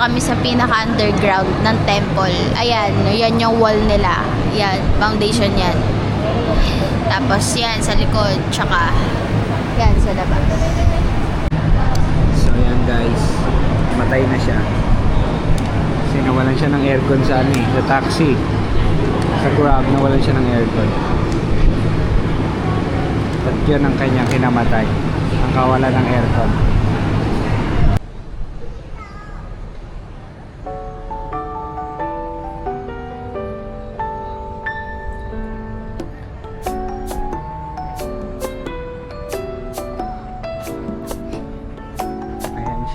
Kami sa pinaka-underground ng temple. Ayan, yan yung wall nila. Yan, foundation yan. Tapos yan sa likod, tsaka yan sa labas. So yan guys, matay na siya. Kasi nawalan siya ng aircon sa sa taxi. Sa Grab, nawalan siya ng aircon. At yun ang kanyang kinamatay. Ang kawalan ng aircon.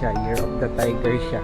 Year of the Tiger siya.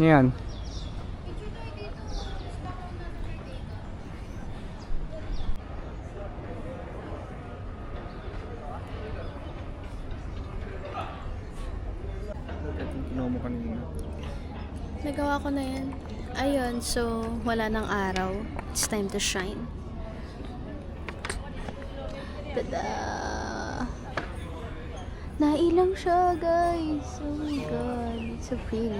Yan. Nagawa ko na yan. Ayun, so wala nang araw. It's time to shine. Tada! Nailang siya, guys. Oh my god, it's so pretty.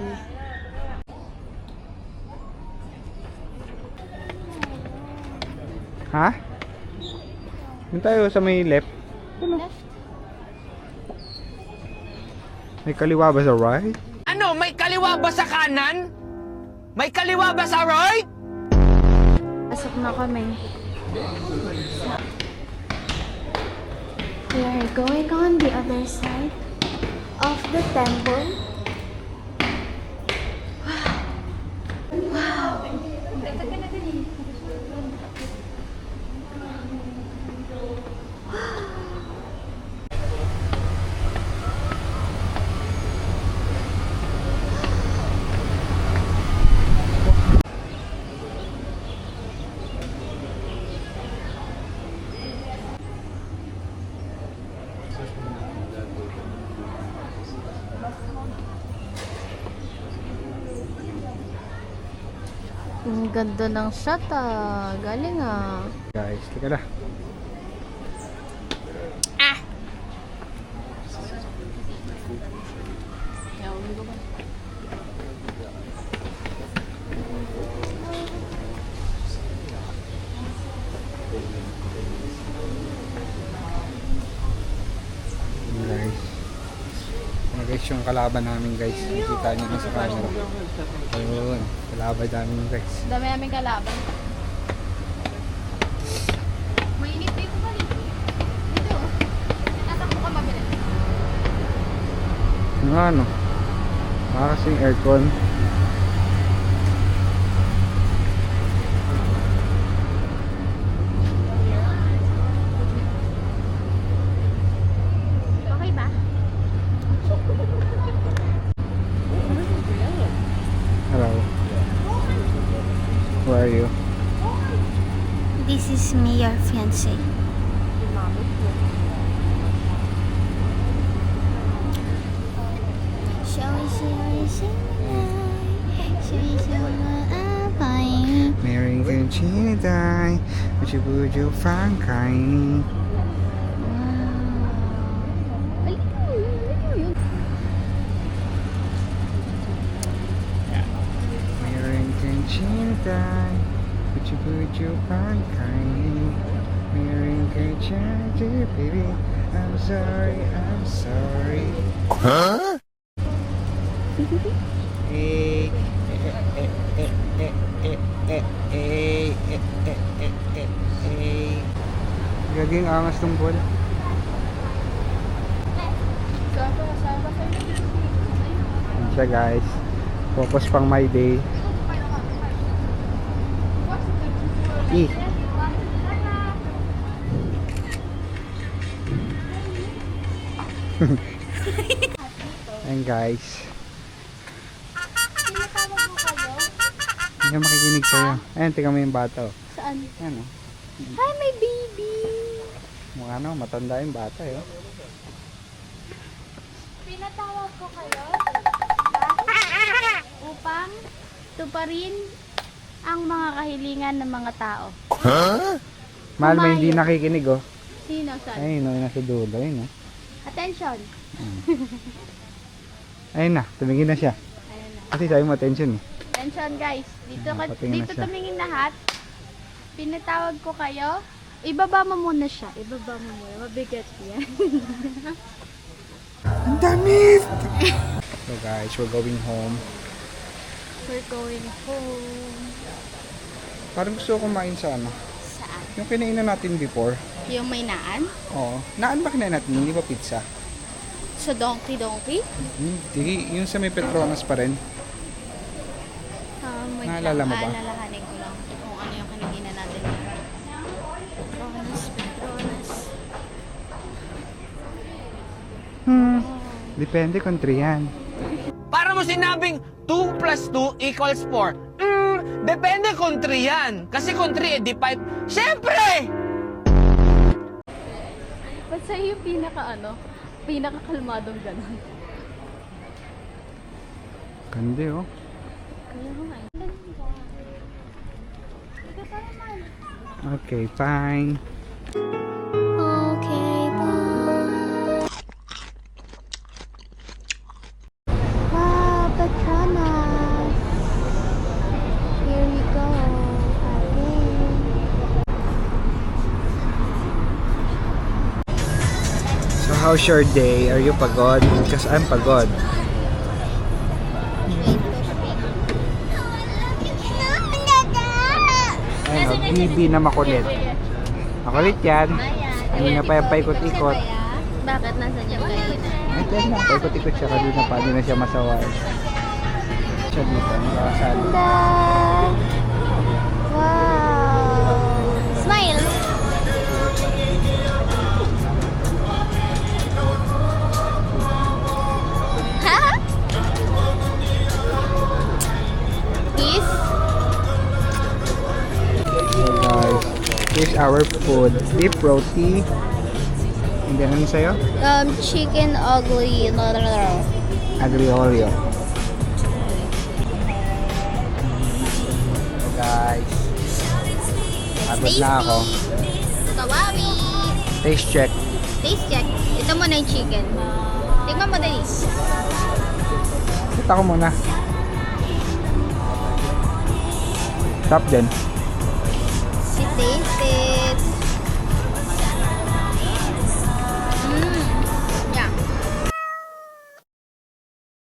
Ha? Doon tayo sa may left. Left? May kaliwa ba sa right? Ano? May kaliwa ba sa kanan? May kaliwa ba sa right? Pasok na kami. We are going on the other side of the temple. Wow! Ang ganda ng shot ah. Galing ah. Guys, teka na. Guys, yung kalaban namin guys. Nakikita niyo na sa camera. Ayun, kalaban namin guys. Dami namin kalaban. Mainit dito ba dito? Dito. Natakbo ka mabilis. Yung ano? Kasing aircon. Okay ba? Hello. Who are you? This is me, your fiancé. Mary Conchita, Buju Frankai. Mary Conchita, Buju Frankai. Mary Conchita, baby, I'm sorry, I'm sorry. Huh? Hey, Gaging angas tong ball. Yan siya guys. Focus pang my day. Eh. Ayan guys. Hindi makikinig sa'yo. Ayan, tingnan mo yung bata oh. Saan? Ayan oh. Hi, my baby! Mukha na, matanda yung bata eh. Oh. Pinatawag ko kayo upang tuparin ang mga kahilingan ng mga tao. Mahal mo hindi nakikinig oh. Sino? Saan? Ayun oh, nasa dulo. Ayun oh. Attention! Ayun na, tumingin na siya. Ayan na. Kasi sabi mo attention eh. Attention guys! Dito, Patingin na dito siya. tumingin lahat. Pinatawag ko kayo. Ibaba mo muna siya. Ibaba mo muna. Mabigat yan. Ang damit! So guys, we're going home. We're going home. Parang gusto ko kumain sa ano. Saan? Yung kinainan natin before. Yung may naan? Oo. Naan ba kinain natin? Hindi ba pizza? Sa Donkey Donkey? Hindi. Yung sa may Petronas pa rin. Wait Naalala lang. mo ba? Alalahanin ko lang kung ano yung kinaginan natin. Petronas. Depende kung 3 yan. Para mo sinabing 2 plus 2 equals 4. Depende kung 3 yan. Kasi kung 3, edi 5. Siyempre! Ba't sa'yo yung pinakakalmadong gano'n? Ganda oh. Kaya ko nga. Ito pa naman. Okay, fine. Okay, bye. Wow, Petronas. Here we go. Again. So how's your day? Are you pagod? Because I'm pagod. Ayun oh, bibi na makulit. Makulit yan. Hindi na pa yung paikot-ikot. Bakit nasan yung kanina? Ay, yan na. Paikot-ikot siya kanina pa. Hindi na siya masaway. Siya dito. Nakasali. Wow! Smile! Ha? Kiss? So guys, here's our food. Beef roti. And then ano sa'yo? Chicken ugly. Aglio-olio. So guys, pagod na ako. Kawawi! Taste check. Taste check. Ito muna yung chicken. Tingnan mo, Denise. Kita ko muna. Stop din. Si Tete.